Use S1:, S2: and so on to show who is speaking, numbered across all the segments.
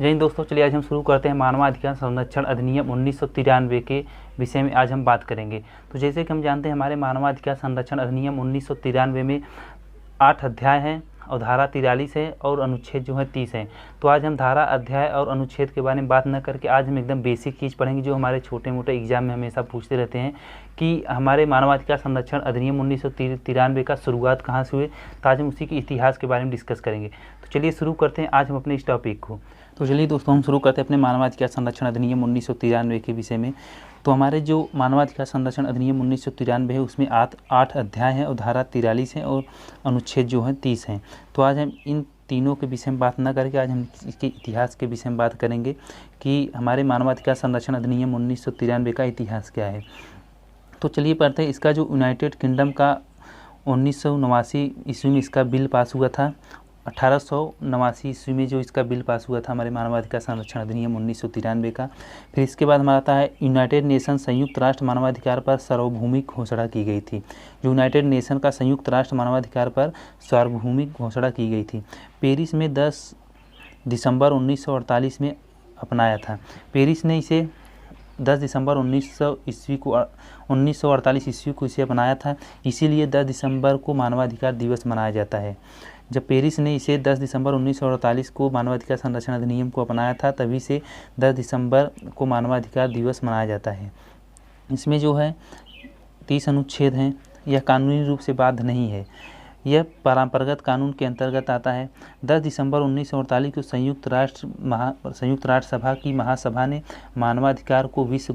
S1: जय हिंद दोस्तों, चलिए आज हम शुरू करते हैं मानवाधिकार संरक्षण अधिनियम 1993 के विषय में आज हम बात करेंगे। तो जैसे कि हम जानते हैं हमारे मानवाधिकार संरक्षण अधिनियम 1993 में 8 अध्याय हैं और धारा 43 है और अनुच्छेद जो है 30 है। तो आज हम धारा, अध्याय और अनुच्छेद के बारे में बात न करके आज हम एकदम बेसिक चीज़ पढ़ेंगे जो हमारे छोटे मोटे एग्जाम में हमेशा पूछते रहते हैं कि हमारे मानवाधिकार संरक्षण अधिनियम 1993 का शुरुआत कहाँ से हुए। तो आज हम उसी के इतिहास के बारे में डिस्कस करेंगे। तो चलिए शुरू करते हैं आज हम अपने इस टॉपिक को। तो चलिए दोस्तों, हम शुरू करते हैं अपने मानवाधिकार संरक्षण अधिनियम 1993 के विषय में। तो हमारे जो मानवाधिकार संरक्षण अधिनियम 1993 है उसमें 8 अध्याय हैं और धारा 43 है और अनुच्छेद जो है 30 हैं। तो आज हम इन तीनों के विषय में बात न करके आज हम इसके इतिहास के विषय में बात करेंगे कि हमारे मानवाधिकार संरक्षण अधिनियम 1993 का इतिहास क्या है। तो चलिए पढ़ते हैं। इसका जो यूनाइटेड किंगडम का 1989 ईस्वी में इसका बिल पास हुआ था। 1889 ईस्वी में जो इसका बिल पास हुआ था हमारे मानवाधिकार संरक्षण अधिनियम 1993 का। फिर इसके बाद हमारा आता है यूनाइटेड नेशन संयुक्त राष्ट्र मानवाधिकार पर सार्वभौमिक घोषणा की गई थी। जो यूनाइटेड नेशन का संयुक्त राष्ट्र मानवाधिकार पर सार्वभौमिक घोषणा की गई थी, पेरिस में 10 दिसंबर 1948 में अपनाया था। पेरिस ने इसे 10 दिसंबर 1948 ईस्वी को इसे अपनाया था। इसीलिए 10 दिसंबर को मानवाधिकार दिवस मनाया जाता है। जब पेरिस ने इसे 10 दिसंबर 1948 को मानवाधिकार संरक्षण अधिनियम को अपनाया था, तभी से 10 दिसंबर को मानवाधिकार दिवस मनाया जाता है। इसमें जो है 30 अनुच्छेद हैं। यह कानूनी रूप से बाध्य नहीं है, यह परंपरागत कानून के अंतर्गत आता है। 10 दिसंबर 1948 को संयुक्त राष्ट्र सभा की महासभा ने मानवाधिकार को विश्व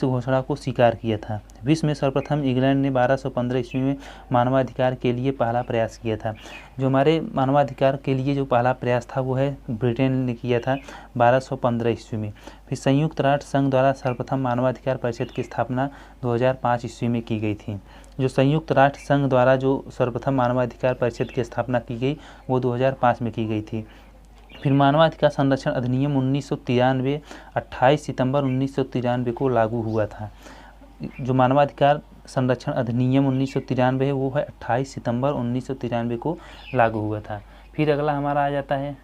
S1: घोषणा को स्वीकार किया था। विश्व में सर्वप्रथम इंग्लैंड ने 1215 ईस्वी में मानवाधिकार के लिए पहला प्रयास किया था। जो हमारे मानवाधिकार के लिए जो पहला प्रयास था वो है ब्रिटेन ने किया था 1215 ईस्वी में। फिर संयुक्त राष्ट्र संघ द्वारा सर्वप्रथम मानवाधिकार परिषद की स्थापना 2005 ईस्वी में की गई थी। जो संयुक्त राष्ट्र संघ द्वारा जो सर्वप्रथम मानवाधिकार परिषद की स्थापना की गई वो 2005 में की गई थी। फिर मानवाधिकार संरक्षण अधिनियम 1993 28 सितंबर 1993 को लागू हुआ था। जो मानवाधिकार संरक्षण अधिनियम 1993 है वो है 28 सितंबर 1993 को लागू हुआ था। फिर अगला हमारा आ जाता है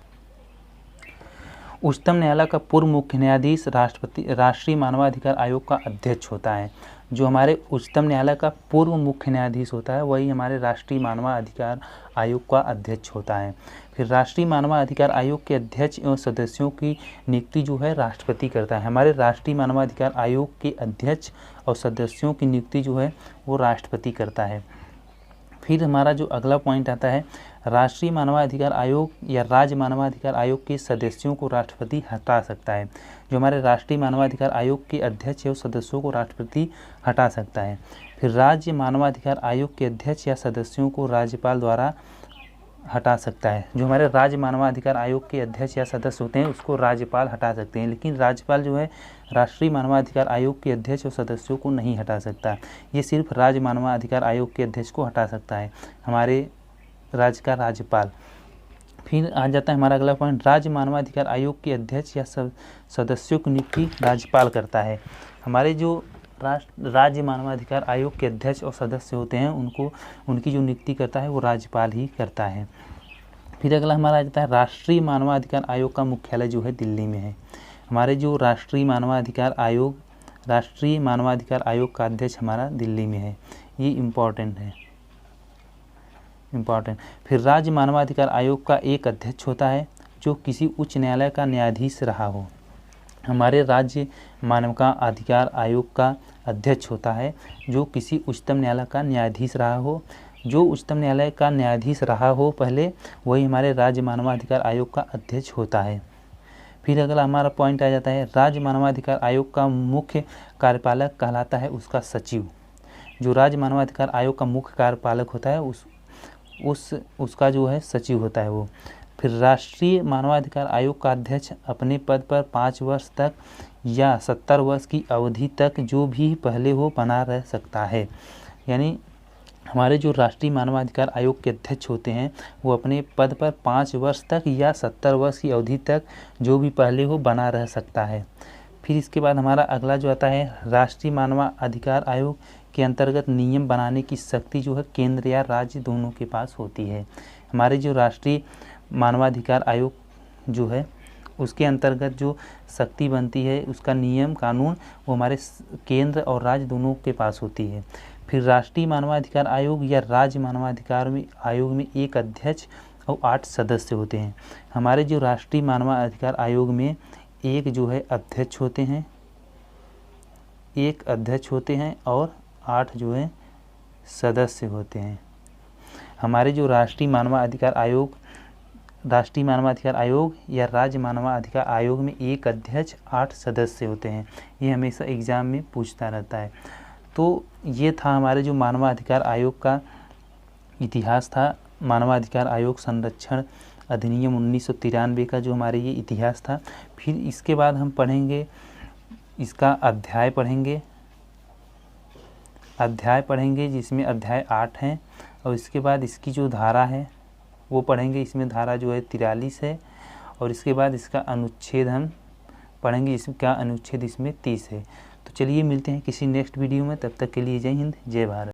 S1: उच्चतम न्यायालय का पूर्व मुख्य न्यायाधीश राष्ट्रीय मानवाधिकार आयोग का अध्यक्ष होता है। जो हमारे उच्चतम न्यायालय का पूर्व मुख्य न्यायाधीश होता है वही हमारे राष्ट्रीय मानवाधिकार आयोग का अध्यक्ष होता है। फिर राष्ट्रीय मानवाधिकार आयोग के अध्यक्ष एवं सदस्यों की नियुक्ति जो है राष्ट्रपति करता है। हमारे राष्ट्रीय मानवाधिकार आयोग के अध्यक्ष और सदस्यों की नियुक्ति जो है वो राष्ट्रपति करता है। फिर हमारा जो अगला पॉइंट आता है, राष्ट्रीय मानवाधिकार आयोग या राज्य मानवाधिकार आयोग के सदस्यों को राष्ट्रपति हटा सकता है। जो हमारे राष्ट्रीय मानवाधिकार आयोग के अध्यक्ष या सदस्यों को राष्ट्रपति हटा सकता है। फिर राज्य मानवाधिकार आयोग के अध्यक्ष या सदस्यों को राज्यपाल द्वारा हटा सकता है। जो हमारे राज्य मानवाधिकार आयोग के अध्यक्ष या सदस्य होते हैं उसको राज्यपाल हटा सकते हैं, लेकिन राज्यपाल जो है राष्ट्रीय मानवाधिकार आयोग के अध्यक्ष और सदस्यों को नहीं हटा सकता। ये सिर्फ राज्य मानवाधिकार आयोग के अध्यक्ष को हटा सकता है, हमारे राज्य का राज्यपाल। फिर आ जाता है हमारा अगला पॉइंट, राज्य मानवाधिकार आयोग के अध्यक्ष या सदस्यों की नियुक्ति राज्यपाल करता है। हमारे जो राज्य मानवाधिकार आयोग के अध्यक्ष और सदस्य होते हैं उनकी जो नियुक्ति करता है वो राज्यपाल ही करता है। फिर अगला हमारा आ जाता है राष्ट्रीय मानवाधिकार आयोग का मुख्यालय जो है दिल्ली में है। हमारे जो राष्ट्रीय मानवाधिकार आयोग का अध्यक्ष हमारा दिल्ली में है, ये इम्पॉर्टेंट है। फिर राज्य मानवाधिकार आयोग का एक अध्यक्ष होता है जो किसी उच्च न्यायालय का न्यायाधीश रहा हो। हमारे राज्य मानवाधिकार आयोग का अध्यक्ष होता है जो किसी उच्चतम न्यायालय का न्यायाधीश रहा हो। जो उच्चतम न्यायालय का न्यायाधीश रहा हो पहले, वही हमारे राज्य मानवाधिकार आयोग का अध्यक्ष होता है। फिर अगला हमारा पॉइंट आ जाता है, राज्य मानवाधिकार आयोग का मुख्य कार्यपालक कहलाता है उसका सचिव। जो राज्य मानवाधिकार आयोग का मुख्य कार्यपालक होता है उसका जो है सचिव होता है वो। फिर राष्ट्रीय मानवाधिकार आयोग का अध्यक्ष अपने पद पर 5 वर्ष तक या 70 वर्ष की अवधि तक जो भी पहले हो बना रह सकता है। यानी हमारे जो राष्ट्रीय मानवाधिकार आयोग के अध्यक्ष होते हैं वो अपने पद पर 5 वर्ष तक या 70 वर्ष की अवधि तक जो भी पहले हो बना रह सकता है। फिर इसके बाद हमारा अगला जो आता है, राष्ट्रीय मानवाधिकार आयोग के अंतर्गत नियम बनाने की शक्ति जो है केंद्र या राज्य दोनों के पास होती है। हमारे जो राष्ट्रीय मानवाधिकार आयोग जो है उसके अंतर्गत जो शक्ति बनती है, उसका नियम कानून वो हमारे केंद्र और राज्य दोनों के पास होती है। फिर राष्ट्रीय मानवाधिकार आयोग या राज्य मानवाधिकार आयोग में एक अध्यक्ष और 8 सदस्य होते हैं। हमारे जो राष्ट्रीय मानवाधिकार आयोग में एक जो है अध्यक्ष होते हैं, एक अध्यक्ष होते हैं और 8 जो है सदस्य होते हैं। हमारे जो राष्ट्रीय मानवाधिकार आयोग या राज्य मानवाधिकार आयोग में एक अध्यक्ष 8 सदस्य होते हैं। ये हमेशा एग्ज़ाम में पूछता रहता है। तो ये था हमारे जो मानवाधिकार आयोग का इतिहास था। मानवाधिकार आयोग संरक्षण अधिनियम 1993 का जो हमारे ये इतिहास था। फिर इसके बाद हम पढ़ेंगे, इसका अध्याय पढ़ेंगे जिसमें अध्याय 8 हैं, और इसके बाद इसकी जो धारा है वो पढ़ेंगे। इसमें धारा जो है 43 है, और इसके बाद इसका अनुच्छेद हम पढ़ेंगे, इसका अनुच्छेद इसमें 30 है। तो चलिए मिलते हैं किसी नेक्स्ट वीडियो में, तब तक के लिए जय हिंद, जय भारत।